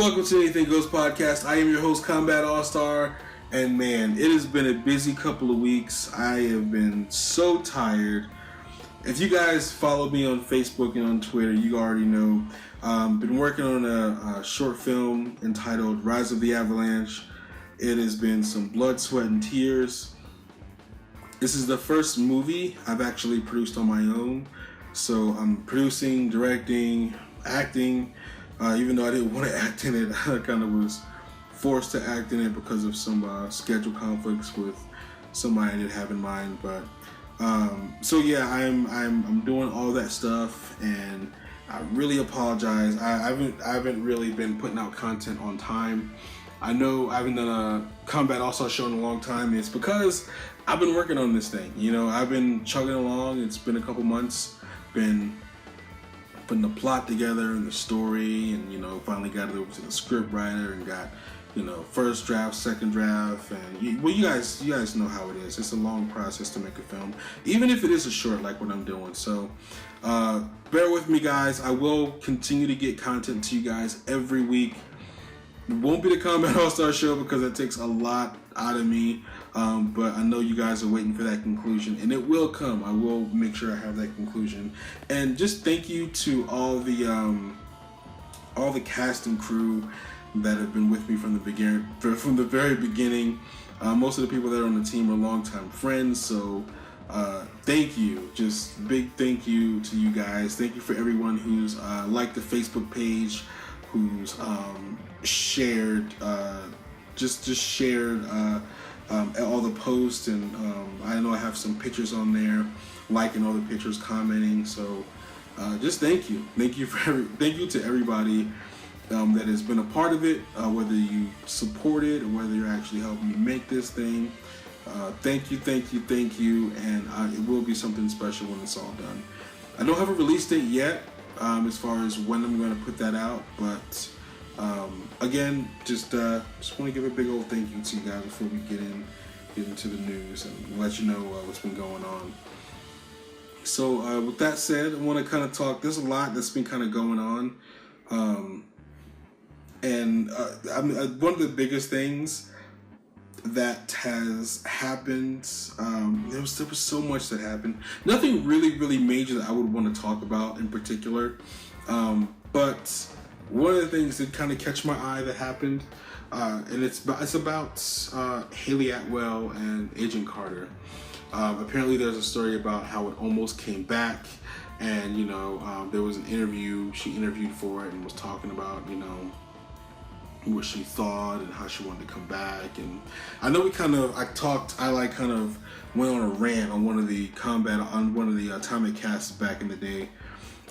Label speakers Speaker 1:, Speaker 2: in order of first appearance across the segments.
Speaker 1: Welcome to Anything Goes Podcast. I am your host, Kombat AllStar, and man, it has been a busy couple of weeks. I have been so tired. If you guys follow me on Facebook and on Twitter, you already know. Been working on a short film entitled Rise of the Avalanche. It has been some blood, sweat, and tears. This is the first movie I've actually produced on my own. So I'm producing, directing, acting. Even though I didn't want to act in it, I kind of was forced to act in it because of some schedule conflicts with somebody I did have in mind. But so yeah, I'm doing all that stuff, and I really apologize. I haven't really been putting out content on time. I know I haven't done a Kombat AllStar show in a long time. It's because I've been working on this thing. You know, I've been chugging along. It's been a couple months. Been putting the plot together and the story, and finally got it over to the script writer and got first draft, second draft, and you guys know how it is. It's a long process to make a film, even if it is a short like what I'm doing. So bear with me, guys. I will continue to get content to you guys every week. It won't be the Kombat AllStar show because it takes a lot out of me, but I know you guys are waiting for that conclusion, and it will come. I will make sure I have that conclusion. And just thank you to all the cast and crew that have been with me from the very beginning. Most of the people that are on the team are longtime friends, so thank you. Just big thank you to you guys. Thank you for everyone who's liked the Facebook page, who's shared shared all the posts, and I know I have some pictures on there, liking all the pictures, commenting. So just thank you to everybody that has been a part of it, whether you support it or whether you're actually helping me make this thing. Thank you, and it will be something special when it's all done. I don't have a release date yet as far as when I'm going to put that out, but again, just want to give a big old thank you to you guys before we get into the news and let you know what's been going on. So with that said, I want to kind of talk. There's a lot that's been kind of going on, and one of the biggest things that has happened. There was so much that happened. Nothing really major that I would want to talk about in particular, but one of the things that kind of catch my eye that happened, and it's about Hayley Atwell and Agent Carter. Apparently there's a story about how it almost came back, and there was an interview, she interviewed for it and was talking about what she thought and how she wanted to come back. And I know I went on a rant on one of the Atomic casts back in the day,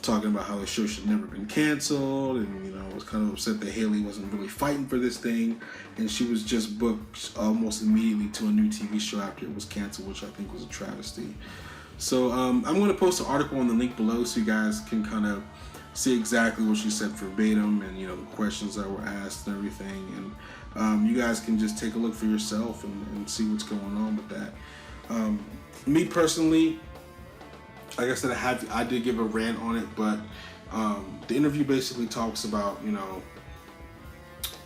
Speaker 1: talking about how the show should never been canceled, and was kind of upset that Hayley wasn't really fighting for this thing, and she was just booked almost immediately to a new TV show after it was canceled, which I think was a travesty. So I'm going to post an article on the link below so you guys can kind of see exactly what she said verbatim, and the questions that were asked and everything, and you guys can just take a look for yourself and see what's going on with that. Me personally, like I said, I did give a rant on it, but the interview basically talks about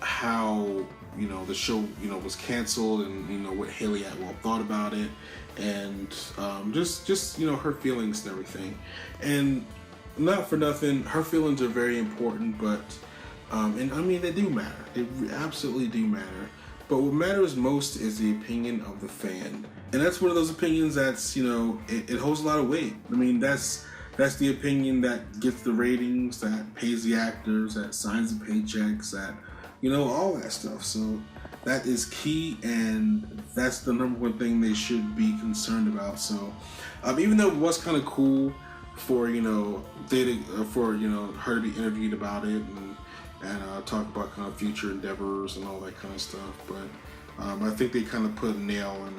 Speaker 1: how the show was canceled, and what Hayley Atwell thought about it, and just her feelings and everything. And not for nothing, her feelings are very important, but and I mean they do matter. They absolutely do matter. But what matters most is the opinion of the fan. And that's one of those opinions that's, it holds a lot of weight. I mean, that's the opinion that gets the ratings, that pays the actors, that signs the paychecks, that, all that stuff. So that is key, and that's the number one thing they should be concerned about. So even though it was kind of cool for, her to be interviewed about it and talk about kind of future endeavors and all that kind of stuff. But I think they kind of put a nail in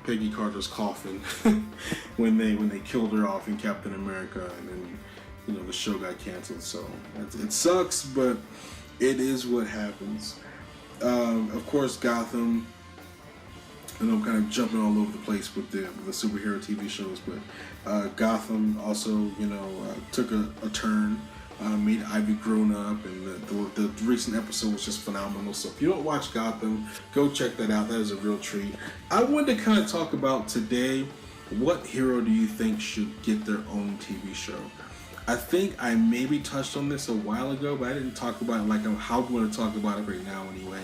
Speaker 1: Peggy Carter's coffin when they killed her off in Captain America, and then the show got canceled. So it sucks, but it is what happens. Of course, Gotham, and I'm kind of jumping all over the place with the superhero TV shows, but Gotham also took a turn made Ivy grown up, and the recent episode was just phenomenal. So if you don't watch Gotham, go check that out. That is a real treat. I wanted to kind of talk about today, what hero do you think should get their own TV show? I think I maybe touched on this a while ago, but I didn't talk about it like how I'm going to talk about it right now anyway.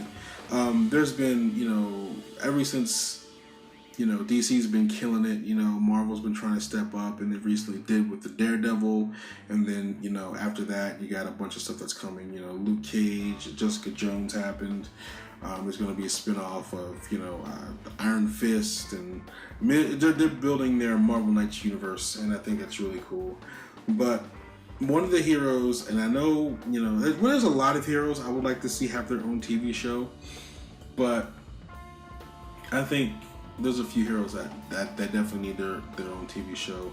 Speaker 1: There's been, ever since, DC's been killing it, Marvel's been trying to step up, and they recently did with the Daredevil, and then, after that, you got a bunch of stuff that's coming, Luke Cage, Jessica Jones happened. There's going to be a spin-off of, Iron Fist, and they're building their Marvel Knights universe, and I think that's really cool. But one of the heroes, and I know, there's a lot of heroes I would like to see have their own TV show, but I think there's a few heroes that definitely need their own TV show.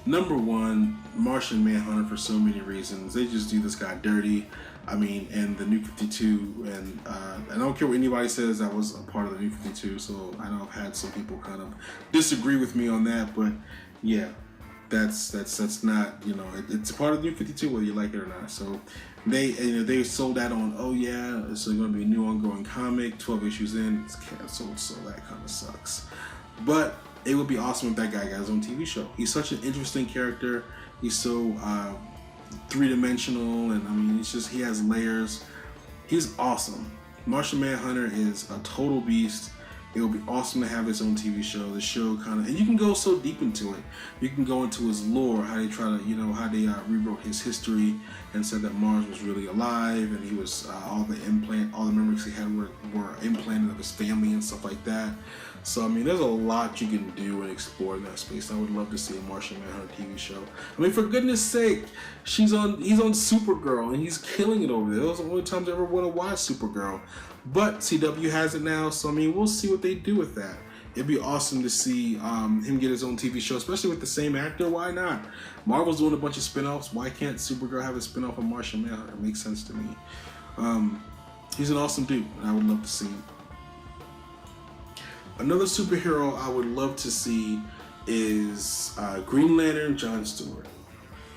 Speaker 1: Number one, Martian Manhunter, for so many reasons. They just do this guy dirty. And the New 52, and I don't care what anybody says, that was a part of the New 52, so I know I've had some people kind of disagree with me on that, but yeah, that's not, it's a part of the New 52 whether you like it or not. So they sold that on, it's going to be a new ongoing comic, 12 issues in, it's canceled, so that kind of sucks. But it would be awesome if that guy got his own TV show. He's such an interesting character. He's so three-dimensional, and he has layers. He's awesome. Martian Manhunter is a total beast. It would be awesome to have his own TV show. The show and you can go so deep into it. You can go into his lore, how they try to, how they rewrote his history and said that Mars was really alive, and he was all the memories he had were implanted of his family and stuff like that. So there's a lot you can do and explore in that space. I would love to see a Martian Manhunter TV show. For goodness sake, he's on Supergirl, and he's killing it over there. Those are the only times I ever want to watch Supergirl. But CW has it now, so we'll see what they do with that. It'd be awesome to see him get his own TV show, especially with the same actor. Why not? Marvel's doing a bunch of spin-offs. Why can't Supergirl have a spin-off of Martian Manhunter? It makes sense to me. He's an awesome dude, and I would love to see him. Another superhero I would love to see is Green Lantern John Stewart.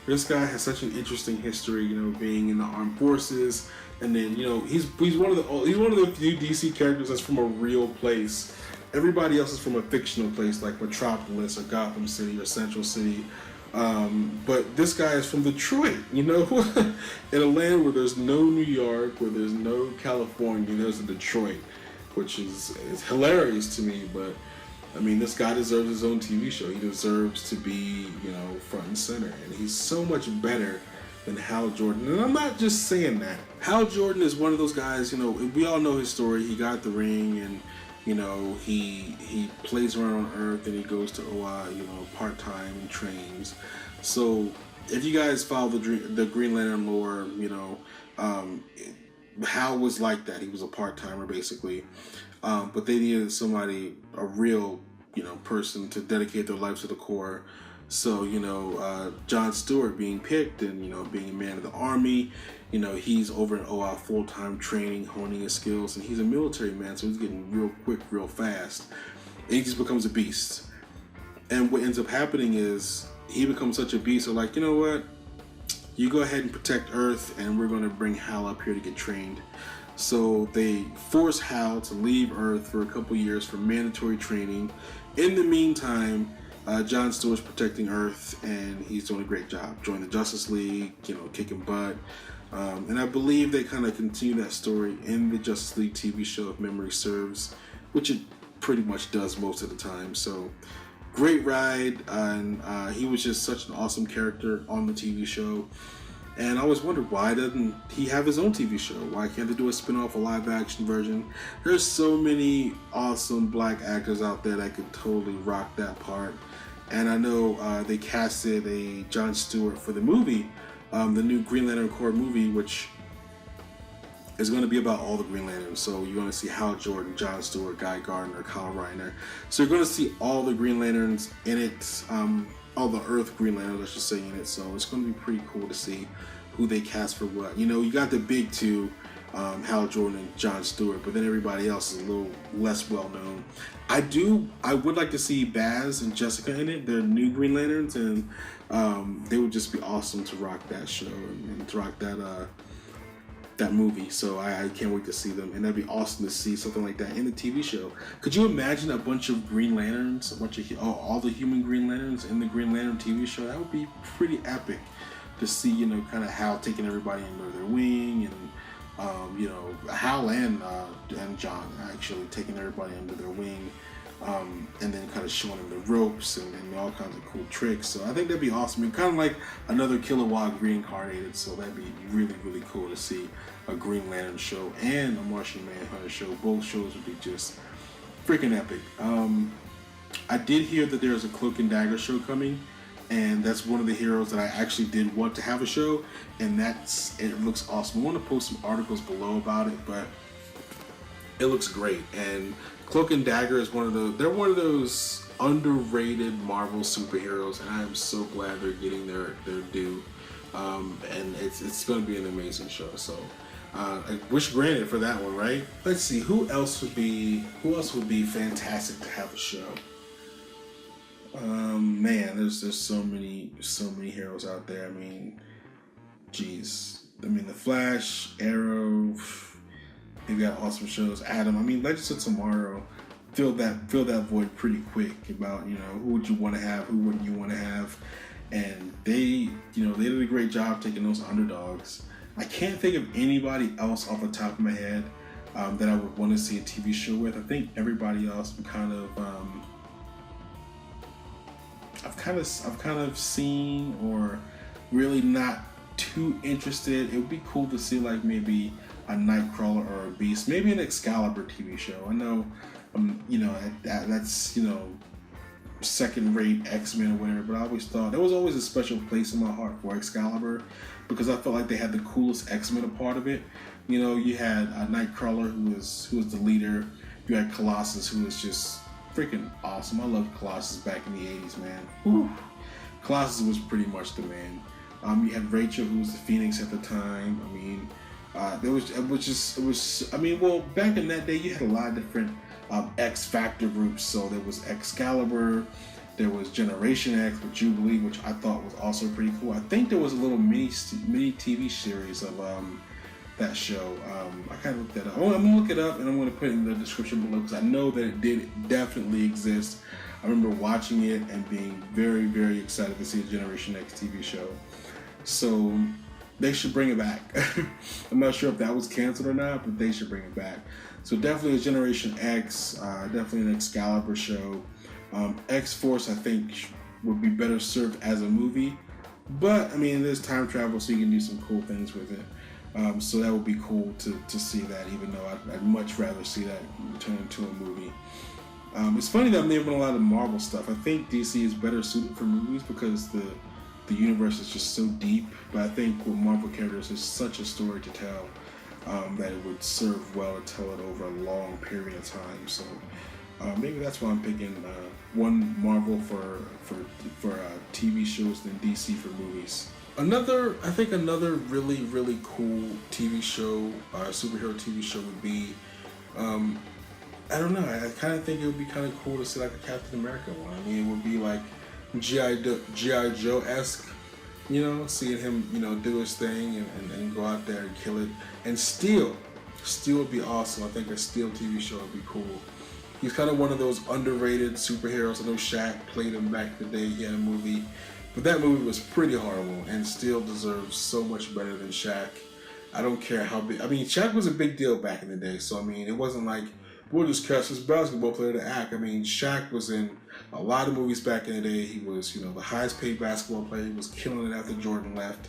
Speaker 1: This guy has such an interesting history, being in the armed forces, and then he's one of the few DC characters that's from a real place. Everybody else is from a fictional place like Metropolis or Gotham City or Central City. But this guy is from Detroit, in a land where there's no New York, where there's no California, there's a Detroit, which is hilarious to me. But this guy deserves his own TV show. He deserves to be, front and center, and he's so much better than Hal Jordan. And I'm not just saying that. Hal Jordan is one of those guys, we all know his story. He got the ring, and he plays around on Earth, and he goes to OI, part-time and trains. So if you guys follow the Green Lantern lore, Hal was like that. He was a part-timer basically, but they needed somebody, a real person to dedicate their life to the core. So John Stewart being picked, and being a man of the army, he's over in OI full-time training, honing his skills, and he's a military man, so he's getting real quick real fast, and he just becomes a beast. And what ends up happening is he becomes such a beast, so like, what, you go ahead and protect Earth, and we're going to bring Hal up here to get trained. So they force Hal to leave Earth for a couple years for mandatory training. In the meantime, John Stewart's protecting Earth, and he's doing a great job. Joined the Justice League, kicking butt. And I believe they kind of continue that story in the Justice League TV show, if memory serves, which it pretty much does most of the time. So great ride, and he was just such an awesome character on the TV show. And I always wondered, why doesn't he have his own TV show? Why can't they do a spin-off, a live-action version? There's so many awesome black actors out there that could totally rock that part. And I know they casted a John Stewart for the movie, the new Green Lantern Corps movie, which is going to be about all the Green Lanterns. So you're going to see Hal Jordan, John Stewart, Guy Gardner, Kyle Reiner. So you're going to see all the Green Lanterns in it, all the Earth Green Lanterns, I should say, in it. So it's going to be pretty cool to see who they cast for what. You got the big two, Hal Jordan and Jon Stewart, but then everybody else is a little less well known. I would like to see Baz and Jessica in it. They're new Green Lanterns, and they would just be awesome to rock that show and to rock that movie. So I can't wait to see them, and that'd be awesome to see something like that in the TV show. Could you imagine a bunch of Green Lanterns, all the human Green Lanterns in the Green Lantern TV show? That would be pretty epic to see, kind of Hal taking everybody under their wing, and Hal and John actually taking everybody under their wing, and then kind of showing them the ropes and all kinds of cool tricks. So I think that'd be awesome. Kind of like another Kilowog reincarnated. So that'd be really, really cool to see a Green Lantern show and a Martian Manhunter show. Both shows would be just freaking epic. I did hear that there's a Cloak and Dagger show coming, and that's one of the heroes that I actually did want to have a show, and it looks awesome. I want to post some articles below about it, but it looks great. And Cloak and Dagger is one of those underrated Marvel superheroes, and I am so glad they're getting their due. And it's going to be an amazing show. So I wish granted for that one, right? Let's see, who else would be fantastic to have a show? Man, there's so many heroes out there. I mean, geez. I mean, The Flash, Arrow, they've got awesome shows. Adam, I mean, Legends of Tomorrow filled that void pretty quick about, who would you want to have, who wouldn't you want to have. And they did a great job taking those underdogs. I can't think of anybody else off the top of my head that I would want to see a TV show with. I think everybody else I'm kind of I've kind of seen, or really not too interested. It would be cool to see like maybe a Nightcrawler or a Beast, maybe an Excalibur TV show. I know, that's second-rate X-Men or whatever, but I always thought there was always a special place in my heart for Excalibur, because I felt like they had the coolest X-Men a part of it. You had Nightcrawler, who was the leader. You had Colossus, who was just freaking awesome. I loved Colossus back in the 80s, man. Whew. Colossus was pretty much the man. You had Rachel, who was the Phoenix at the time. I mean, back in that day, you had a lot of different X Factor groups. So there was Excalibur, there was Generation X with Jubilee, which I thought was also pretty cool. I think there was a little mini TV series of that show. I kind of looked that up. I'm gonna look it up, and I'm gonna put it in the description below, because I know that it did definitely exist. I remember watching it and being very, very excited to see a Generation X TV show. So they should bring it back. I'm not sure if that was canceled or not, but they should bring it back. So definitely a Generation X, definitely an Excalibur show. X-Force, I think, would be better served as a movie. But, I mean, there's time travel, so you can do some cool things with it. So that would be cool to see that, even though I'd much rather see that turn into a movie. It's funny that there have been a lot of Marvel stuff. I think DC is better suited for movies because the universe is just so deep. But I think with Marvel characters, there's such a story to tell that it would serve well to tell it over a long period of time. So maybe that's why I'm picking one Marvel for TV shows than DC for movies. Another really, really cool TV show, superhero TV show would be, I don't know, I kind of think it would be kind of cool to see like a Captain America one. I mean, it would be like G.I. Joe-esque, seeing him, do his thing and go out there and kill it. And Steel would be awesome. I think a Steel TV show would be cool. He's kind of one of those underrated superheroes. I know Shaq played him back in the day. He had a movie. But that movie was pretty horrible, and Steel deserves so much better than Shaq. I don't care how big. I mean, Shaq was a big deal back in the day, so I mean, it wasn't like, we'll just cast this basketball player to act. I mean, Shaq was in a lot of movies back in the day. He was, the highest paid basketball player. He was killing it after Jordan left.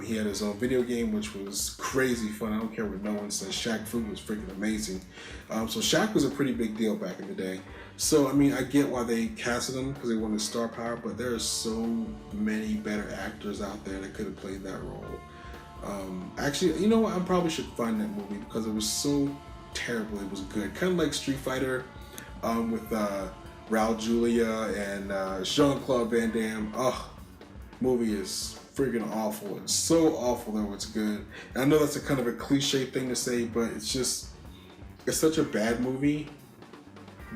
Speaker 1: He had his own video game, which was crazy fun. I don't care what no one says. Shaq Fu was freaking amazing. So Shaq was a pretty big deal back in the day. So, I mean, I get why they casted him, because they wanted star power, but there are so many better actors out there that could have played that role. Actually, you know what? I probably should find that movie, because it was so terrible. It was good. Kind of like Street Fighter with Raul Julia and Jean-Claude Van Damme. Oh, movie is friggin' awful. It's so awful though it's good. And I know that's a kind of a cliche thing to say, but it's such a bad movie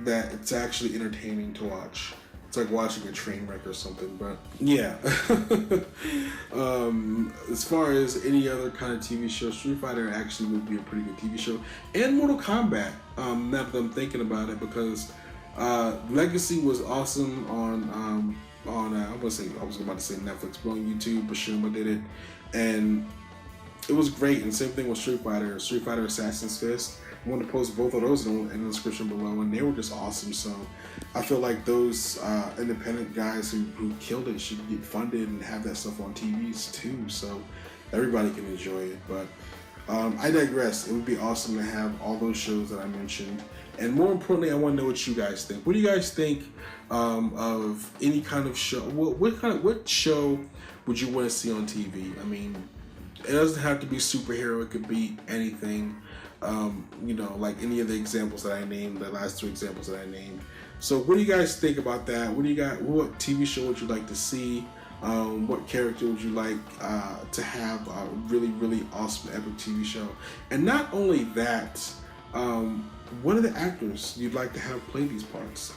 Speaker 1: that it's actually entertaining to watch. It's like watching a train wreck or something, but yeah. As far as any other kind of TV show, Street Fighter actually would be a pretty good TV show. And Mortal Kombat, now that I'm thinking about it, because Legacy was awesome on I was about to say Netflix, but on YouTube, Bashuma did it, and it was great. And same thing with Street Fighter Assassin's Fist. I'm going to post both of those in the description below, and they were just awesome. So I feel like those independent guys who killed it should get funded and have that stuff on TVs too, so everybody can enjoy it. But I digress. It would be awesome to have all those shows that I mentioned. And more importantly, I want to know what you guys think. What do you guys think of any kind of show? What show would you want to see on TV? I mean, it doesn't have to be superhero. It could be anything. Like any of the examples that I named, the last two examples that I named. So what do you guys think about that? What TV show would you like to see? What character would you like to have a really, really awesome epic TV show? And not only that, what are the actors you'd like to have play these parts?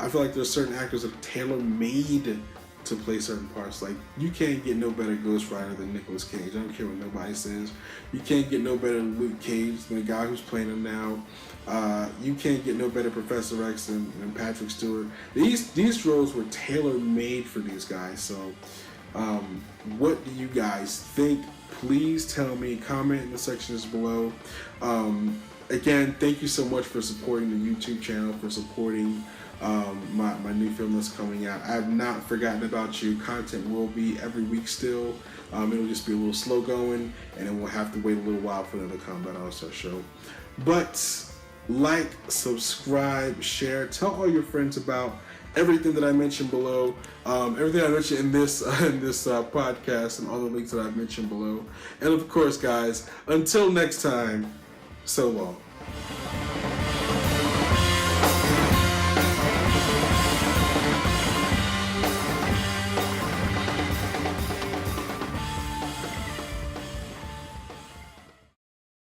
Speaker 1: I feel like there's certain actors that are tailor-made to play certain parts. Like, you can't get no better Ghost Rider than Nicolas Cage. I don't care what nobody says. You can't get no better than Luke Cage than the guy who's playing him now. You can't get no better Professor X than Patrick Stewart. These roles were tailor-made for these guys. So what do you guys think? Please tell me. Comment in the sections below. Again, thank you so much for supporting the YouTube channel, for supporting my new film that's coming out. I have not forgotten about you. Content will be every week still. It'll just be a little slow going, and then we'll have to wait a little while for another Kombat AllStar show. But like, subscribe, share, tell all your friends about everything that I mentioned below, everything I mentioned in this podcast, and all the links that I've mentioned below. And of course, guys, until next time, so long.